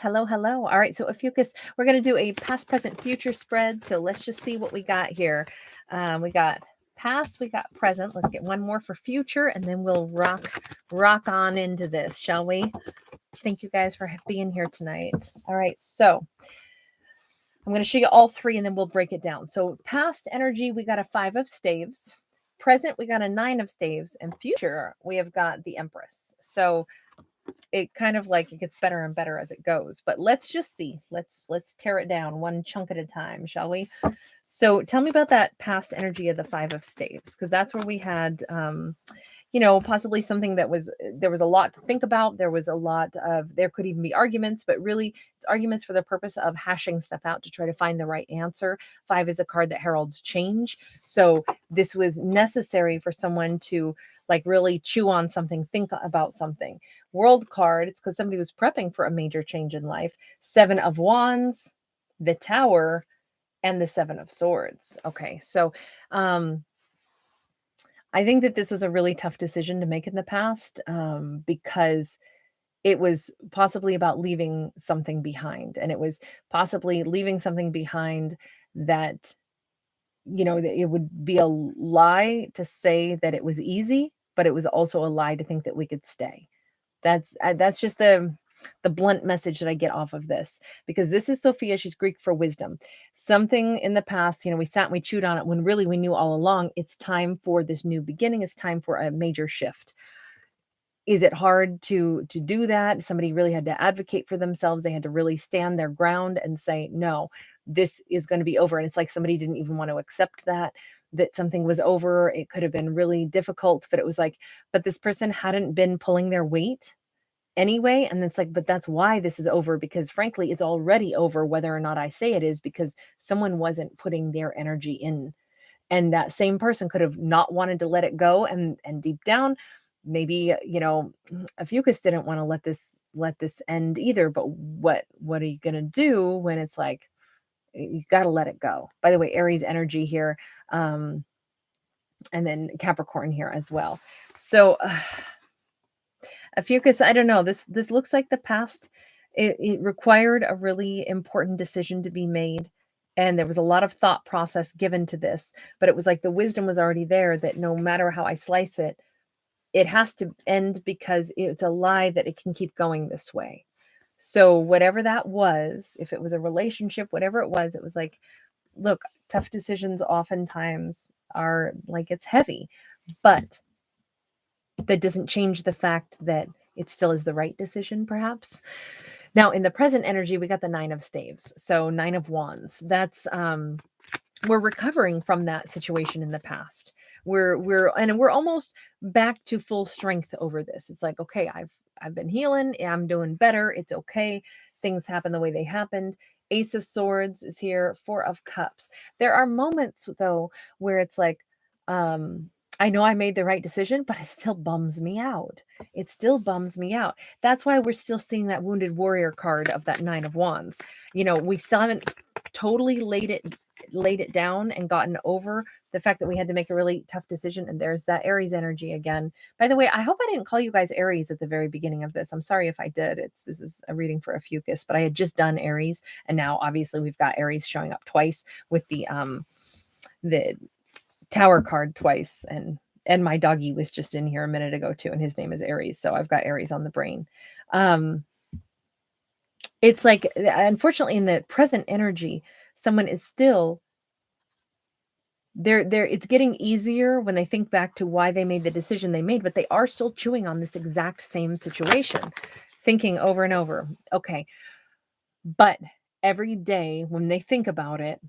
Hello, hello. All right, so Ophiuchus, we're going to do a past, present, future spread. So let's just see what we got here. We got past, we got present. Let's get one more for future, and then we'll rock on into this, shall we? Thank you guys for being here tonight. All right, so I'm going to show you all three, and then we'll break it down. So past energy, we got a 5 of staves. Present, we got a 9 of staves. And future, we have got the Empress. So it kind of like it gets better and better as it goes. But let's just see. Let's tear it down one chunk at a time, shall we? So tell me about that past energy of the 5 of staves, because that's where we had possibly something that was, there was a lot to think about. There was a lot of, there could even be arguments, but really it's arguments for the purpose of hashing stuff out to try to find the right answer. 5 is a card that heralds change. So this was necessary for someone to like really chew on something, think about something. World card, it's because somebody was prepping for a major change in life. 7 of Wands, the Tower, and the 7 of Swords. Okay, so I think that this was a really tough decision to make in the past, because it was possibly about leaving something behind. And it was possibly leaving something behind that, that it would be a lie to say that it was easy, but it was also a lie to think that we could stay. That's just the blunt message that I get off of this, because this is Sophia. She's Greek for wisdom. Something in the past, we sat and we chewed on it when really we knew all along it's time for this new beginning. It's time for a major shift. Is it hard to do that? Somebody really had to advocate for themselves. They had to really stand their ground and say, no, this is going to be over. And it's like somebody didn't even want to accept that something was over. It could have been really difficult, but it was like, but this person hadn't been pulling their weight anyway. And it's like, but that's why this is over, because frankly, it's already over, whether or not I say it is, because someone wasn't putting their energy in. And that same person could have not wanted to let it go. And deep down, maybe, Ophiuchus didn't want to let this end either. But what are you going to do when it's like, you got to let it go? By the way, Aries energy here. And then Capricorn here as well. So, Ophiuchus, I don't know. This looks like the past. It required a really important decision to be made. And there was a lot of thought process given to this. But it was like the wisdom was already there that no matter how I slice it, it has to end, because it's a lie that it can keep going this way. So whatever that was, if it was a relationship, whatever it was like, look, tough decisions oftentimes are like, it's heavy. But that doesn't change the fact that it still is the right decision, perhaps. Now, in the present energy, we got the 9 of staves. So 9 of wands. That's we're recovering from that situation in the past. We're almost back to full strength over this. It's like, okay, I've been healing. I'm doing better. It's okay. Things happen the way they happened. Ace of swords is here. 4 of cups. There are moments though where it's like, I know I made the right decision, but it still bums me out. It still bums me out. That's why we're still seeing that wounded warrior card of that 9 of wands. We still haven't totally laid it down and gotten over the fact that we had to make a really tough decision. And there's that Aries energy again. By the way, I hope I didn't call you guys Aries at the very beginning of this. I'm sorry if I did. This is a reading for Ophiuchus, but I had just done Aries, and now obviously we've got Aries showing up twice with the Tower card twice, and my doggy was just in here a minute ago too, and his name is Aries, so I've got Aries on the brain. It's like, unfortunately, in the present energy, someone is still there. It's getting easier when they think back to why they made the decision they made, but they are still chewing on this exact same situation, thinking over and over, okay, but every day when they think about it,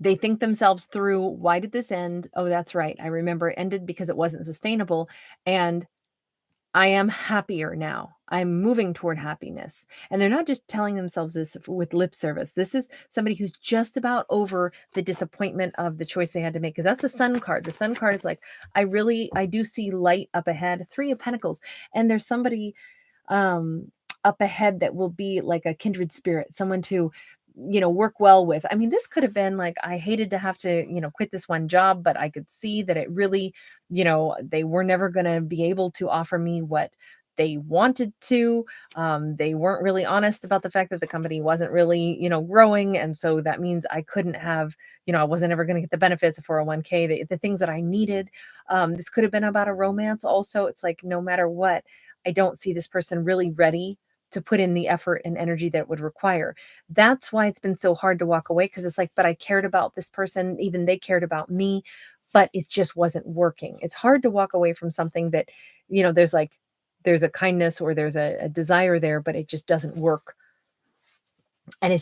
they think themselves through, why did this end? Oh, that's right. I remember it ended because it wasn't sustainable. And I am happier now. I'm moving toward happiness. And they're not just telling themselves this with lip service. This is somebody who's just about over the disappointment of the choice they had to make. Because that's the Sun card. The Sun card is like, I do see light up ahead. 3 of Pentacles. And there's somebody up ahead that will be like a kindred spirit. Someone to work well with. I mean, this could have been like, I hated to have to, quit this one job, but I could see that it really, they were never going to be able to offer me what they wanted to. They weren't really honest about the fact that the company wasn't really, growing. And so that means I couldn't have, I wasn't ever going to get the benefits of 401k, the things that I needed. This could have been about a romance also. It's like, no matter what, I don't see this person really ready to put in the effort and energy that it would require. That's why it's been so hard to walk away, because it's like, but I cared about this person, even they cared about me, but it just wasn't working. It's hard to walk away from something that, there's a kindness or there's a desire there, but it just doesn't work. And we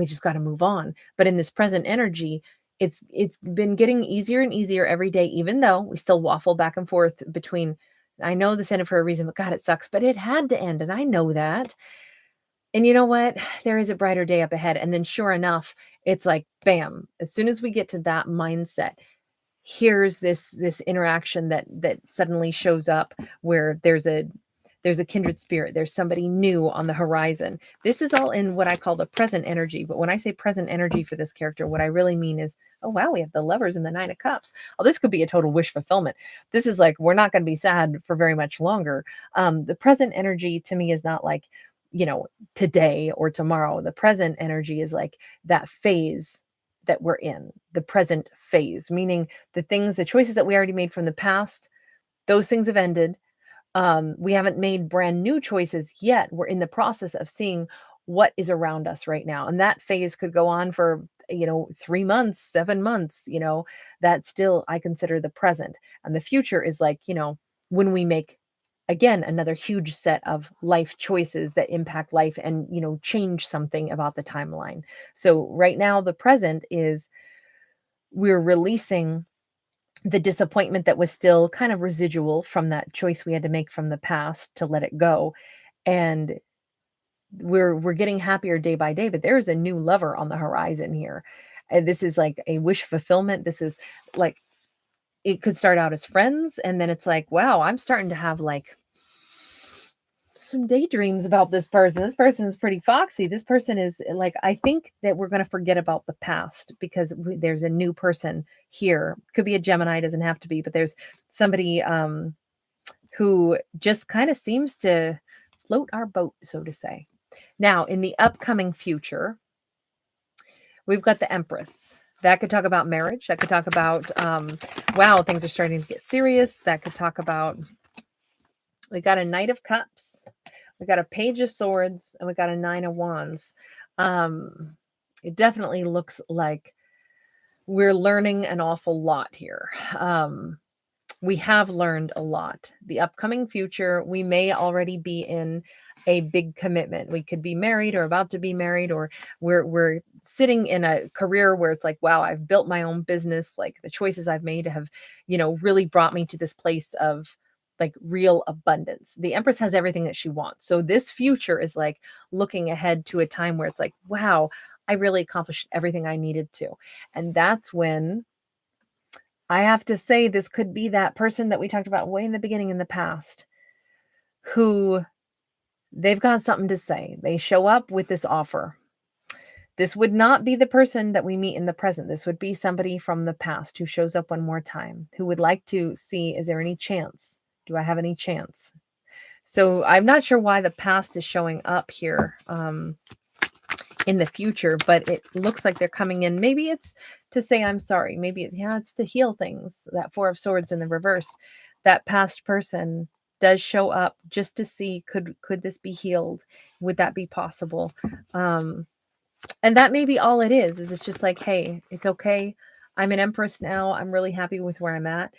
just gotta move on. But in this present energy, it's been getting easier and easier every day, even though we still waffle back and forth between, I know this ended for a reason, but God, it sucks, but it had to end. And I know that. And you know what? There is a brighter day up ahead. And then sure enough, it's like, bam, as soon as we get to that mindset, here's this interaction that suddenly shows up, where there's a kindred spirit, there's somebody new on the horizon. This is all in what I call the present energy. But when I say present energy for this character, what I really mean is, oh wow, we have the Lovers and the Nine of Cups. Oh, this could be a total wish fulfillment. This is like, we're not going to be sad for very much longer. The present energy to me is not like, today or tomorrow. The present energy is like that phase that we're in, the present phase, meaning the choices that we already made from the past, those things have ended. We haven't made brand new choices yet. We're in the process of seeing what is around us right now. And that phase could go on for, 3 months, 7 months, that still I consider the present. And the future is like, when we make, again, another huge set of life choices that impact life and, change something about the timeline. So right now, the present is, we're releasing the disappointment that was still kind of residual from that choice we had to make from the past, to let it go. And we're getting happier day by day, but there is a new lover on the horizon here. And this is like a wish fulfillment. This is like, it could start out as friends, and then it's like, wow, I'm starting to have like some daydreams about this person. This person is pretty foxy. This person is like, I think that we're going to forget about the past, because there's a new person here. Could be a Gemini, doesn't have to be, but there's somebody who just kind of seems to float our boat, so to say. Now, in the upcoming future, we've got the Empress. That could talk about marriage. That could talk about, wow, things are starting to get serious. That could talk about, we got a Knight of Cups, we got a Page of Swords, and we got a Nine of Wands. It definitely looks like we're learning an awful lot here. We have learned a lot. The upcoming future, we may already be in a big commitment. We could be married or about to be married, or we're sitting in a career where it's like, wow, I've built my own business. Like the choices I've made have, really brought me to this place of like real abundance. The Empress has everything that she wants. So this future is like looking ahead to a time where it's like, wow, I really accomplished everything I needed to. And that's when I have to say, this could be that person that we talked about way in the beginning in the past, who they've got something to say. They show up with this offer. This would not be the person that we meet in the present. This would be somebody from the past who shows up one more time, who would like to see, is there any chance? Do I have any chance? So I'm not sure why the past is showing up here in the future, but it looks like they're coming in. Maybe it's to say I'm sorry. Maybe it's to heal things. That Four of Swords in the reverse. That past person does show up just to see, could this be healed? Would that be possible? And that may be all it is it's just like, hey, it's okay. I'm an Empress now. I'm really happy with where I'm at.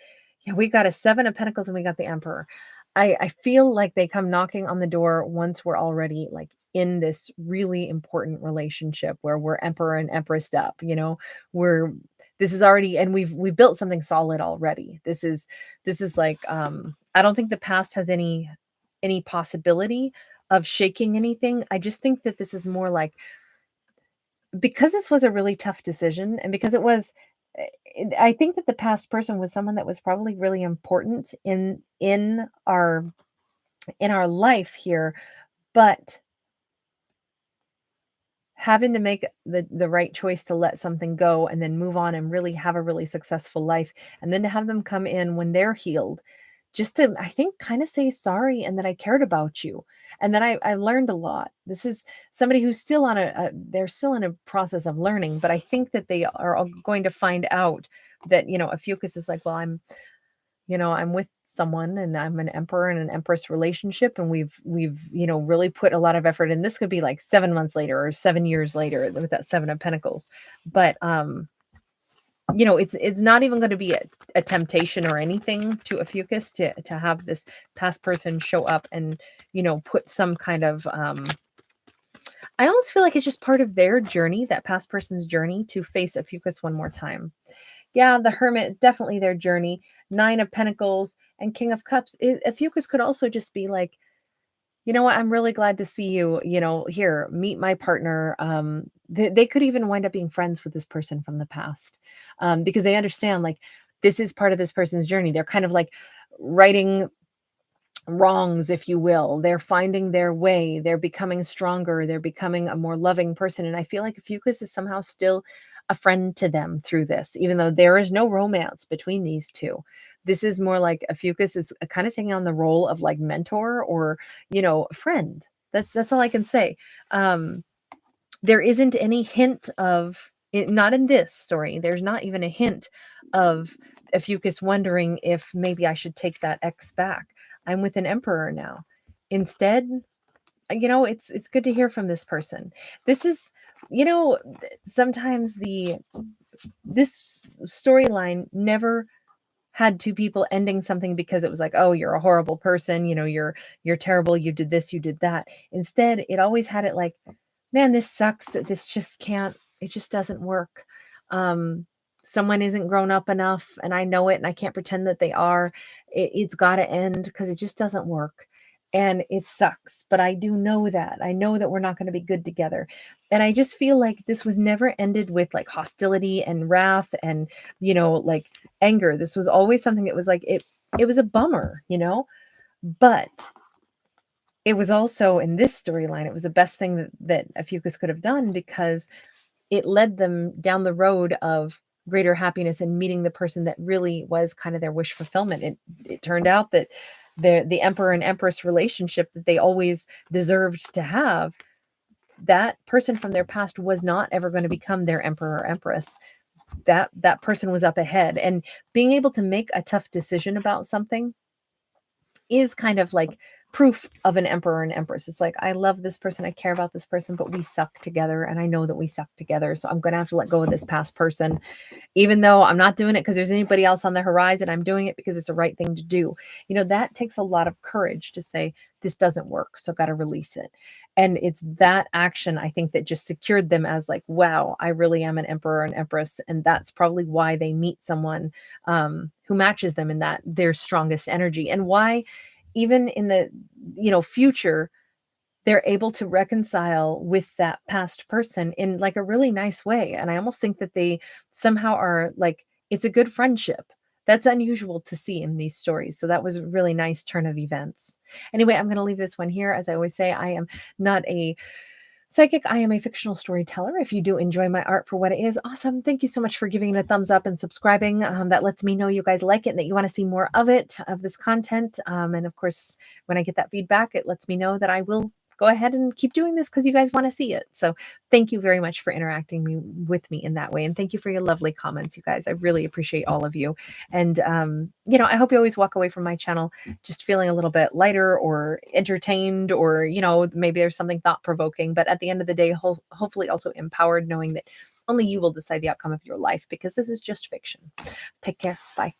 Yeah, we got a Seven of Pentacles and we got the Emperor. I feel like they come knocking on the door once we're already like in this really important relationship where we're Emperor and Empressed up, this is already, and we've built something solid already. This is like, I don't think the past has any possibility of shaking anything. I just think that this is more like, because this was a really tough decision, and because it was, I think that the past person was someone that was probably really important in our life here, but having to make the right choice to let something go and then move on and really have a really successful life, and then to have them come in when they're healed just to, I think, kind of say sorry and that I cared about you and that I learned a lot. This is somebody who's still on they're still in a process of learning, but I think that they are all going to find out that, Ophiuchus is like, well, I'm with someone and I'm an emperor and an empress relationship. And we've, really put a lot of effort, and this could be like 7 months later or 7 years later with that 7 of Pentacles. But, it's not even going to be a temptation or anything to Ophiuchus to have this past person show up and, put some kind of, I almost feel like it's just part of their journey, that past person's journey, to face Ophiuchus one more time. Yeah, the Hermit, definitely their journey. 9 of Pentacles and King of Cups. Ophiuchus could also just be like, you know what, I'm really glad to see you, here, meet my partner. They could even wind up being friends with this person from the past, because they understand, like, this is part of this person's journey. They're kind of like writing wrongs, if you will. They're finding their way. They're becoming stronger. They're becoming a more loving person. And I feel like Ophiuchus is somehow still a friend to them through this, even though there is no romance between these two. This is more like Ophiuchus is kind of taking on the role of like mentor or, friend. That's all I can say. There isn't any hint of it, not in this story. There's not even a hint of Ophiuchus wondering if maybe I should take that ex back. I'm with an emperor now. Instead, it's good to hear from this person. This is, sometimes this storyline never had two people ending something because it was like, oh, you're a horrible person, you're terrible, you did this, you did that. Instead, it always had it like, man, this sucks that this just can't, it just doesn't work. Someone isn't grown up enough, and I know it, and I can't pretend that they are. It's got to end because it just doesn't work. And it sucks, but I do know that. I know that we're not going to be good together. And I just feel like this was never ended with like hostility and wrath and, like anger. This was always something that was like, it was a bummer, but it was also, in this storyline, it was the best thing that Ophiuchus could have done, because it led them down the road of greater happiness and meeting the person that really was kind of their wish fulfillment. It turned out that the emperor and empress relationship that they always deserved to have, that person from their past was not ever going to become their emperor or empress. That person was up ahead, and being able to make a tough decision about something is kind of like proof of an emperor and empress. It's like, I love this person, I care about this person, but we suck together, and I know that we suck together, so I'm going to have to let go of this past person, even though I'm not doing it because there's anybody else on the horizon. I'm doing it because it's the right thing to do. That takes a lot of courage to say, this doesn't work, so I've got to release it. And it's that action, I think, that just secured them as like, wow, I really am an emperor and empress. And that's probably why they meet someone who matches them in that their strongest energy, and why even in the future, they're able to reconcile with that past person in like a really nice way. And I almost think that they somehow are like, it's a good friendship. That's unusual to see in these stories. So that was a really nice turn of events. Anyway, I'm going to leave this one here. As I always say, I am not a psychic, I am a fictional storyteller. If you do enjoy my art for what it is, awesome. Thank you so much for giving it a thumbs up and subscribing. That lets me know you guys like it and that you want to see more of it, of this content. And of course, when I get that feedback, it lets me know that I will go ahead and keep doing this because you guys want to see it. So thank you very much for interacting with me in that way. And thank you for your lovely comments, you guys. I really appreciate all of you. And, I hope you always walk away from my channel just feeling a little bit lighter or entertained, or, maybe there's something thought-provoking, but at the end of the day, hopefully also empowered, knowing that only you will decide the outcome of your life, because this is just fiction. Take care. Bye.